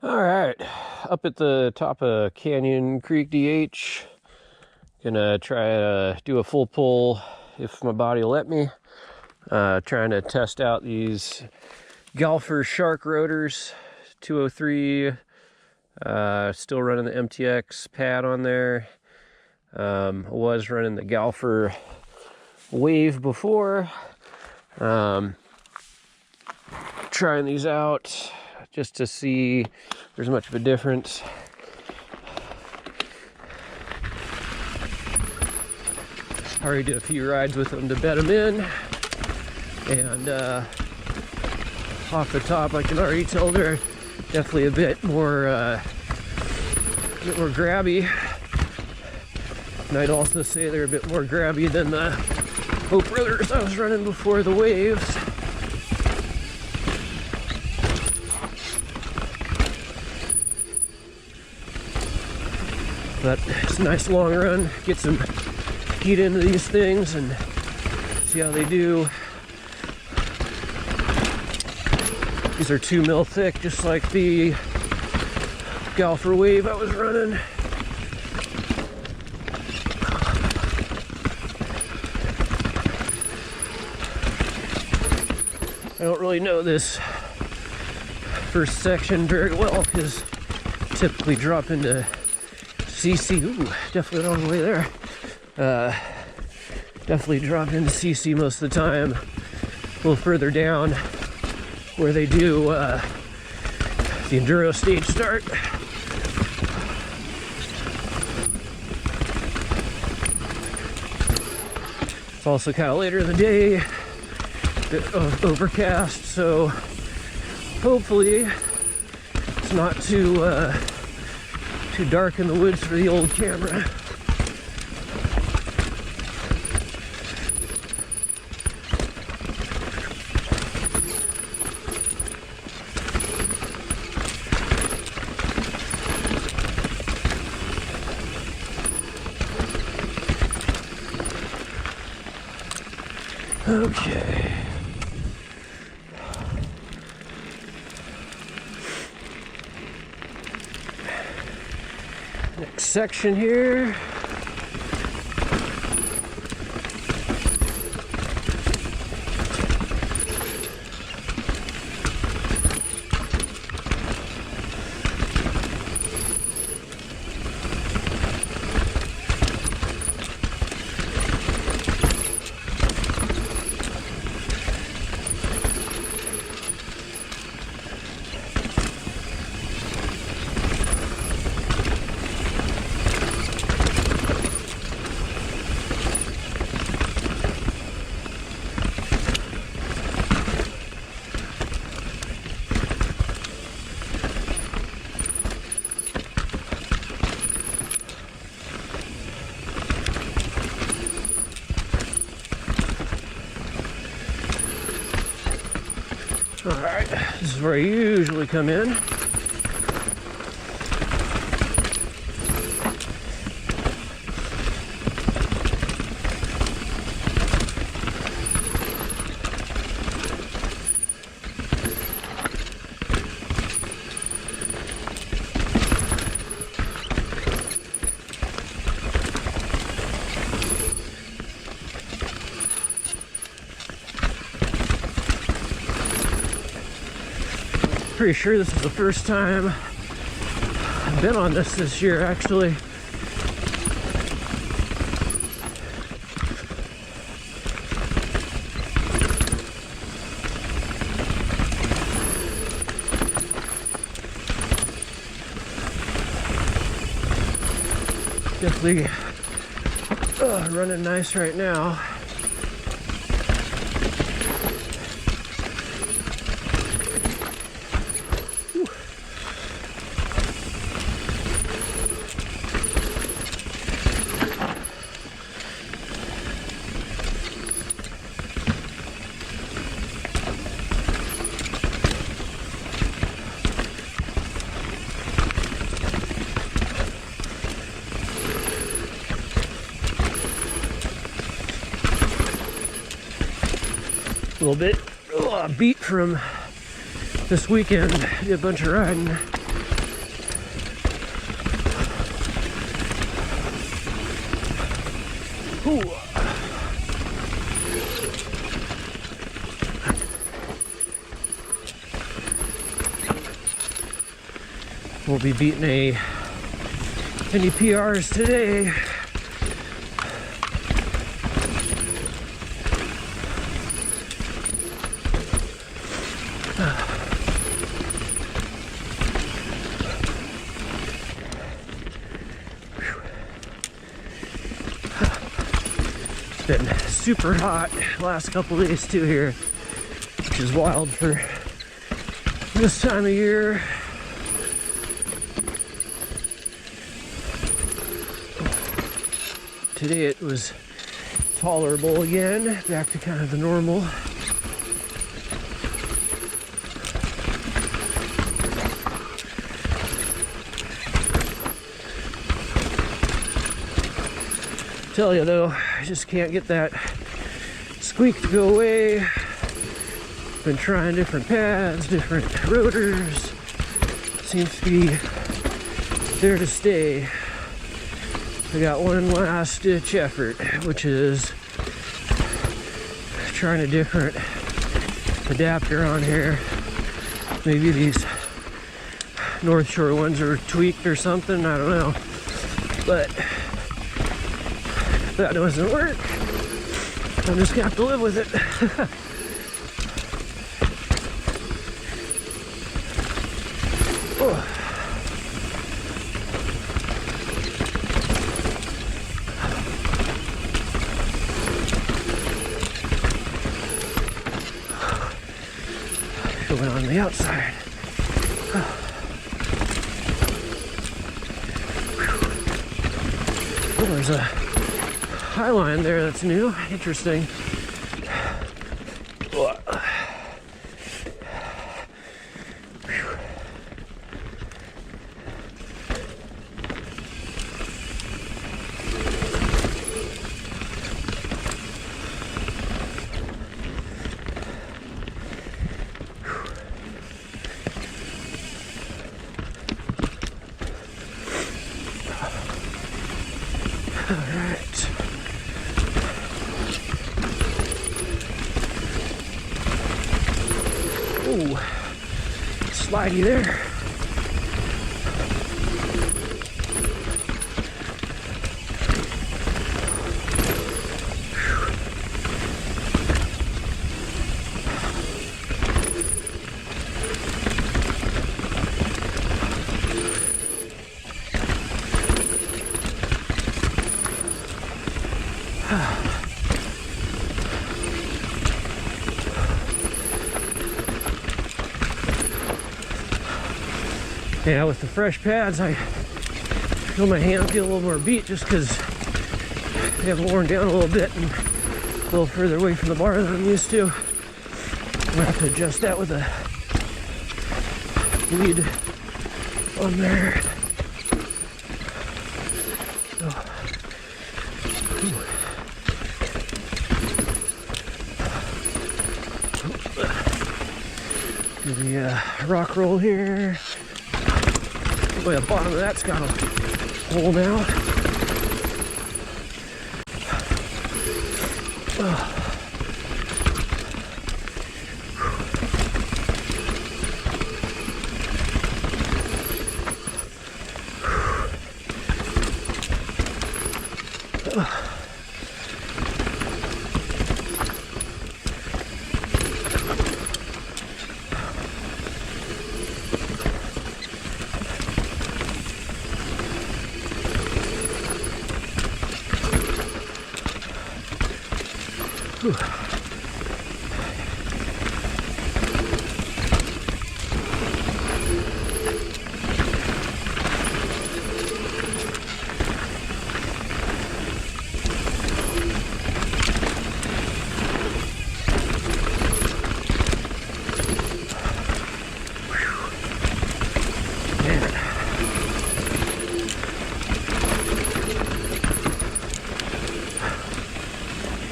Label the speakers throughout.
Speaker 1: All right, up at the top of Canyon Creek DH. Gonna try to do a full pull if my body will let me. Trying to test out these Galfer Shark rotors, 203. Still running the MTX pad on there. I was running the Galfer Wave before. Trying these out just to see if there's much of a difference. Already did a few rides with them to bed them in, and off the top I can already tell they're definitely a bit more grabby. And I'd also say they're a bit more grabby than the Hope rotors I was running before the Waves. But it's a nice long run. Get some heat into these things and see how they do. These are 2 mil thick, just like the Galfer Wave I was running. I don't really know this first section very well because typically drop into CC. Ooh, definitely the wrong way there. Definitely drop into CC most of the time. A little further down where they do the enduro stage start. It's also kind of later in the day, a bit overcast, so hopefully it's not too dark in the woods for the old camera. Okay. Next section here. Alright, this is where I usually come in. Pretty sure this is the first time I've been on this year, actually. Definitely running nice right now. A little bit beat from this weekend. Did a bunch of riding Ooh. We'll be beating any PRs today. It's been super hot last couple of days too here, which is wild for this time of year. Today it was tolerable again, back to kind of the normal. Tell you though, I just can't get that squeak to go away. Been trying different pads, different rotors. Seems to be there to stay. I got one last ditch effort, which is trying a different adapter on here. Maybe these North Shore ones are tweaked or something, I don't know. But if that doesn't work, I'm just gonna have to live with it. Oh. Going on the outside. Oh, there's a high line there that's new. Interesting. Alright. Ooh, slidey there. Yeah, with the fresh pads, I feel my hand feel a little more beat just because they have worn down a little bit and a little further away from the bar than I'm used to. I'm gonna have to adjust that with a lead on there. Oh. Do the rock roll here. Boy, the bottom of that's got a hole now. Oh. Whew.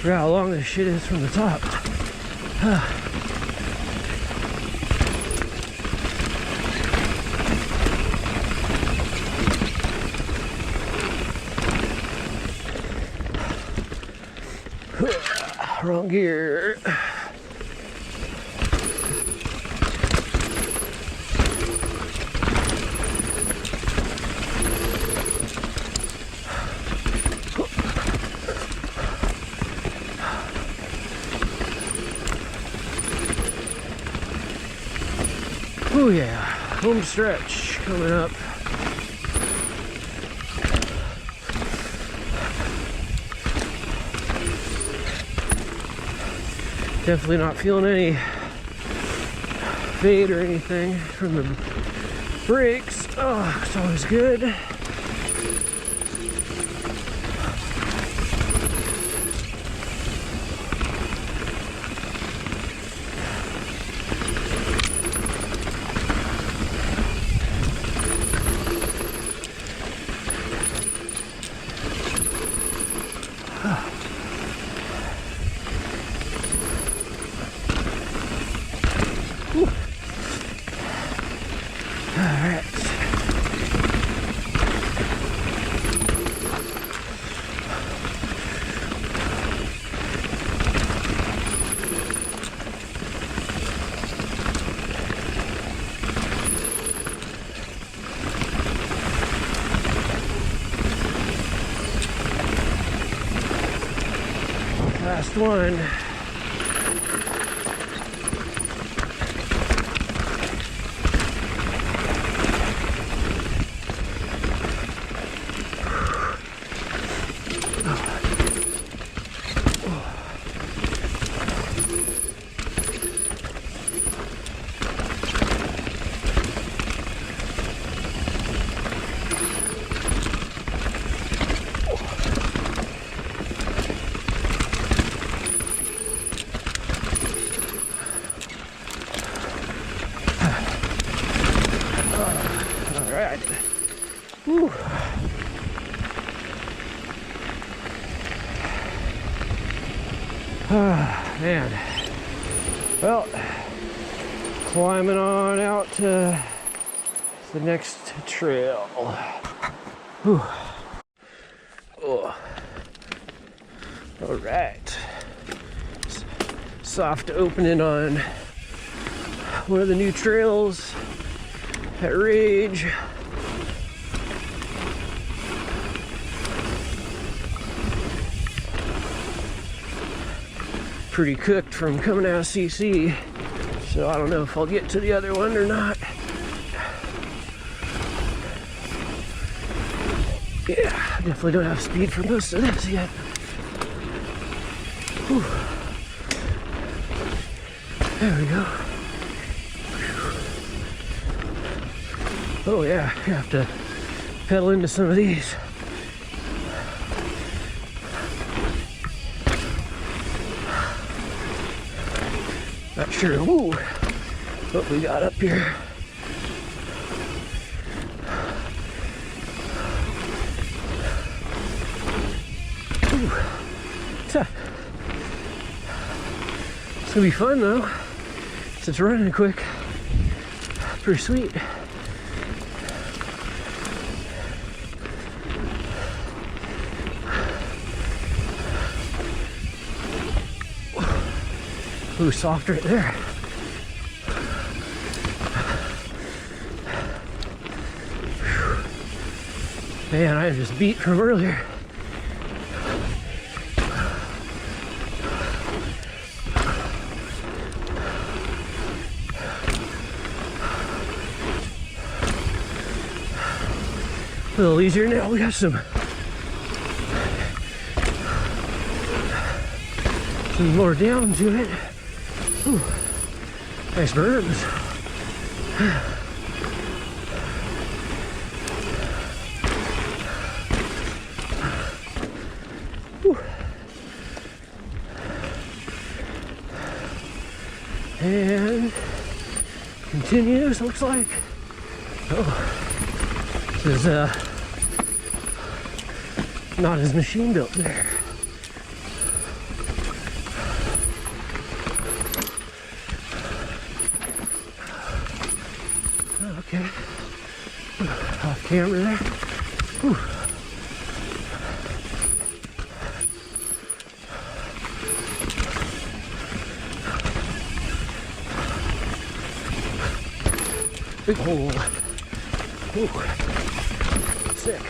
Speaker 1: Forgot how long this shit is from the top. Wrong gear. Oh yeah, home stretch coming up. Definitely not feeling any fade or anything from the brakes. Oh, it's always good. Last one. Whew. Man. Well, climbing on out to the next trail. Whew. Oh. All right. Soft opening on one of the new trails at Rage. Pretty cooked from coming out of CC, so I don't know if I'll get to the other one or not. Yeah, definitely don't have speed for most of this yet. Whew. There we go. Oh yeah, you have to pedal into some of these. Not sure what we got up here. It's gonna be fun though. It's running quick. Pretty sweet. Ooh, soft right there. Man, I am just beat from earlier. A little easier now. We got some more down to it. Ooh, nice berms. And continues, looks like. Oh, this is not as machine built there. Okay, off camera there. Whew. Big hole. Ooh. Sick.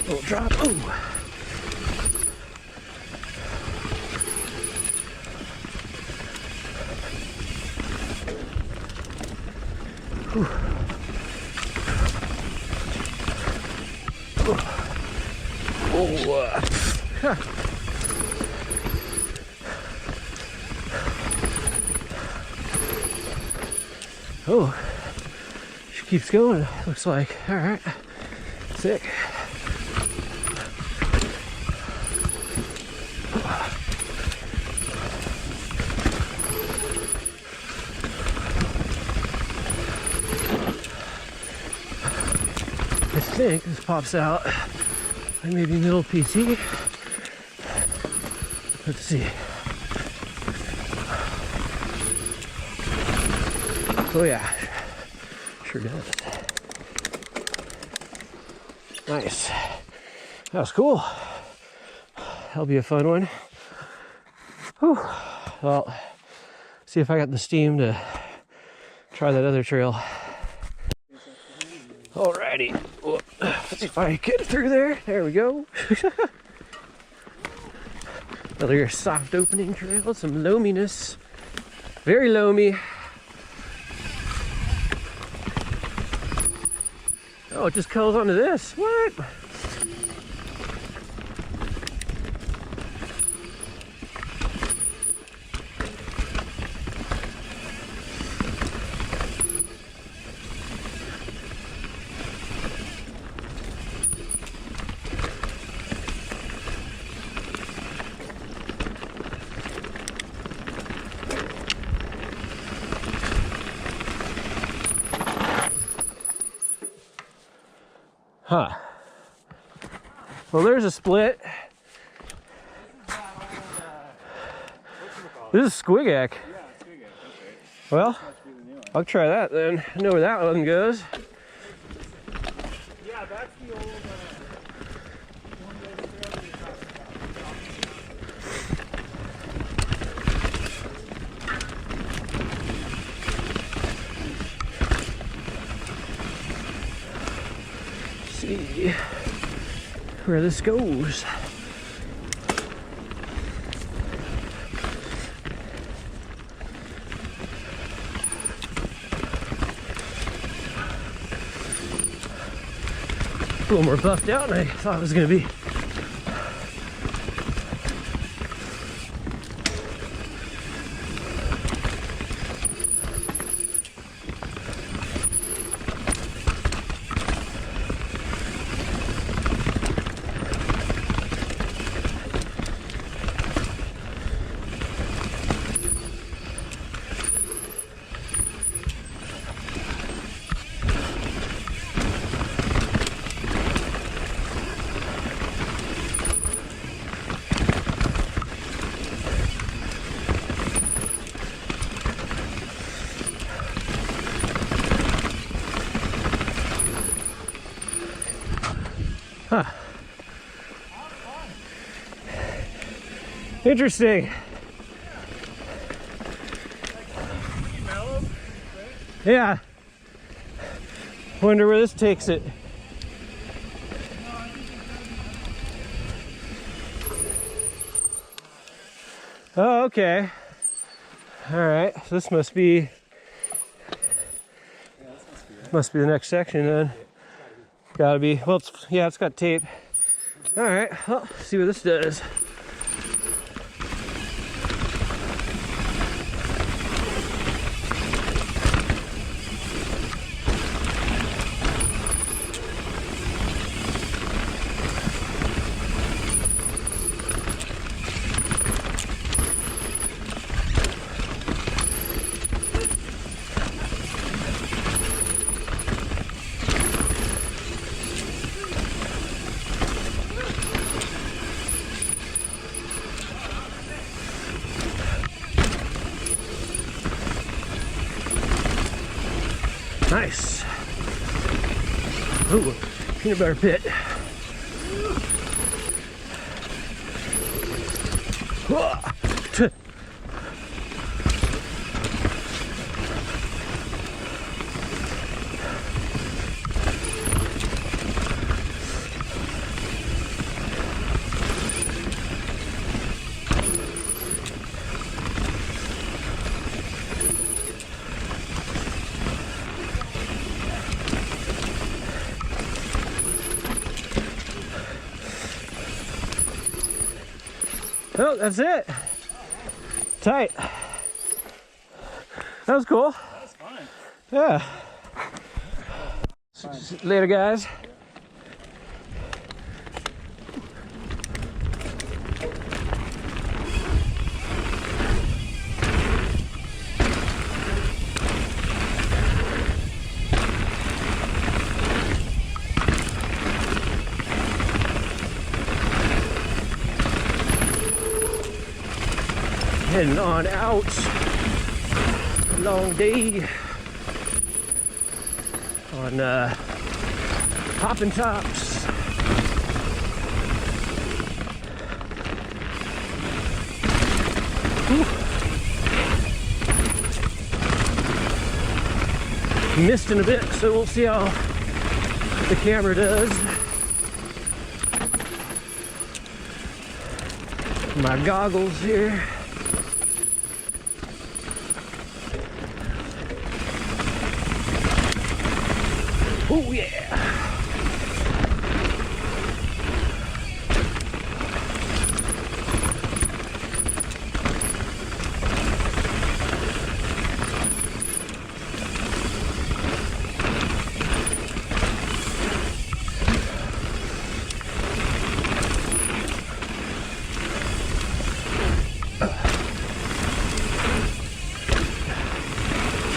Speaker 1: Little drop. Ooh. Oh, she keeps going, looks like. All right, sick. I think this pops out like maybe middle PT. Let's see. Oh yeah, sure does. Nice. That was cool. That'll be a fun one. Whew. Well, see if I got the steam to try that other trail. Alrighty. Let's see if I can get through there. There we go. Another soft opening trail, some loaminess. Very loamy. Oh, it just curls onto this. What? Huh. Well, there's a split. This is Squigak.
Speaker 2: Yeah, Squigak, okay.
Speaker 1: Well, I'll try that then. I know where that one goes.
Speaker 2: Yeah, that's the old one of those trails we talked
Speaker 1: See where this goes. A little more buffed out than I thought it was going to be. Huh. Interesting. Yeah. Wonder where this takes it. Oh, okay. All right. So this must be the next section then. Gotta be. Well, it's got tape. All right. Well, see what this does. Nice. Ooh, peanut butter pit. Oh, that's it. Tight. That was cool.
Speaker 2: That was fun.
Speaker 1: Yeah. Later, guys. Heading on out. Long day on Hoppin' Tops. Whew. Missed in a bit, so we'll see how the camera does. My goggles here. Oh yeah!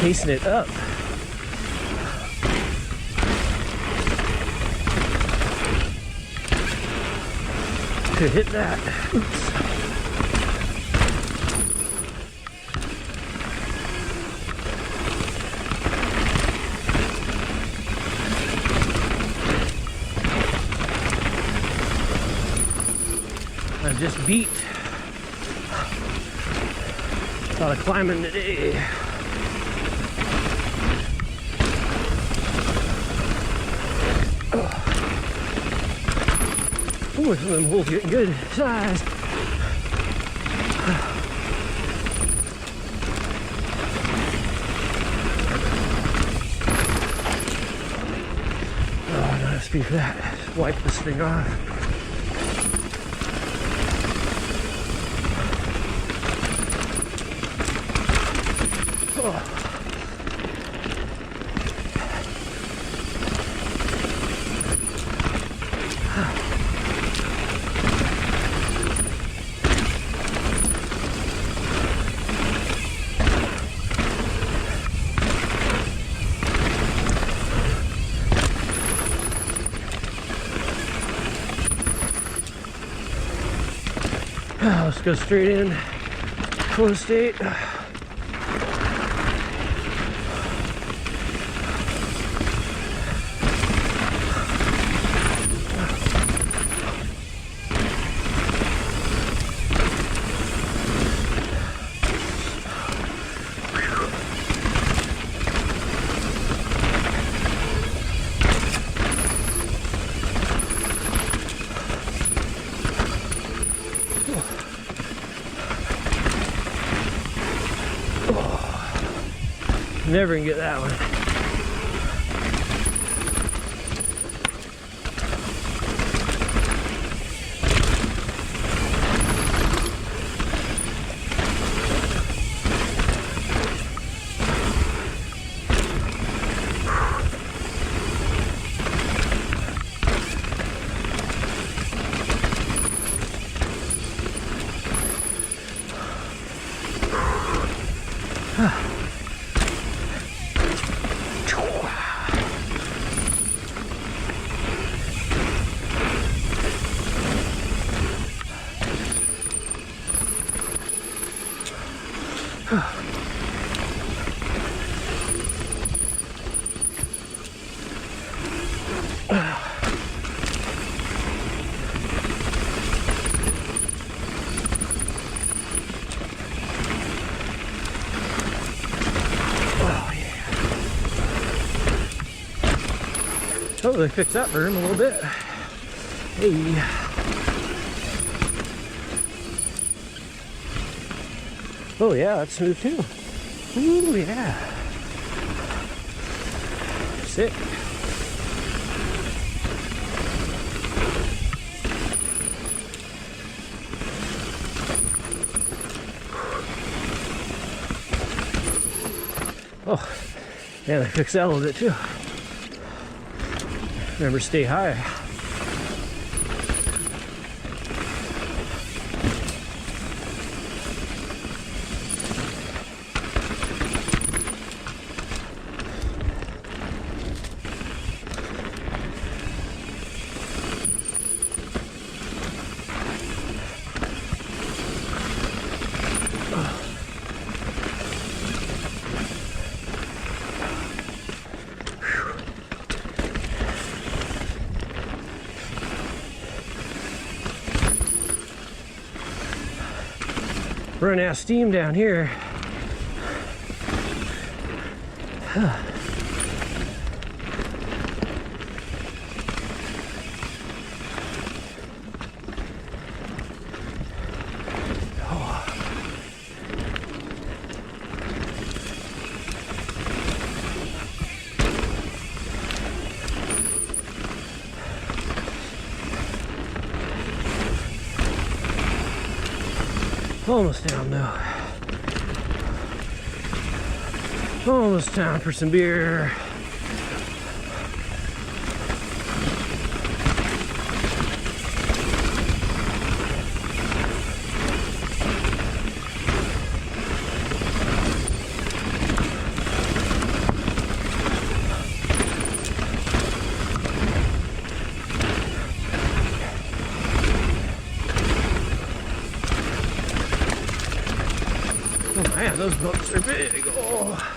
Speaker 1: Casing it up. To hit that. Oops. I just beat a lot of climbing today. Ooh, some of them holes getting good size. Oh, not enough speed for that. Just wipe this thing off. Oh. Let's go straight in, flow state. Never can get that one. Oh, they fixed that berm a little bit. Hey. Oh yeah, that's smooth too. Ooh, yeah. Sick. Oh, yeah, they fixed that a little bit too. Remember, stay high. Running out of steam down here. Almost down though. Almost time for some beer. Oh man, those books are big. Oh.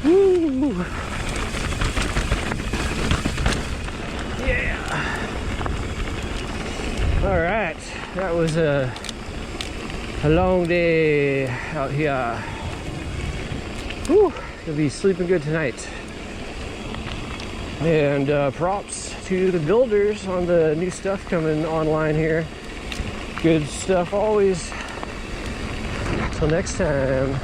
Speaker 1: Woo! Yeah! Alright, that was a long day out here. Whew, gonna be sleeping good tonight. And props to the builders on the new stuff coming online here. Good stuff always. Till next time.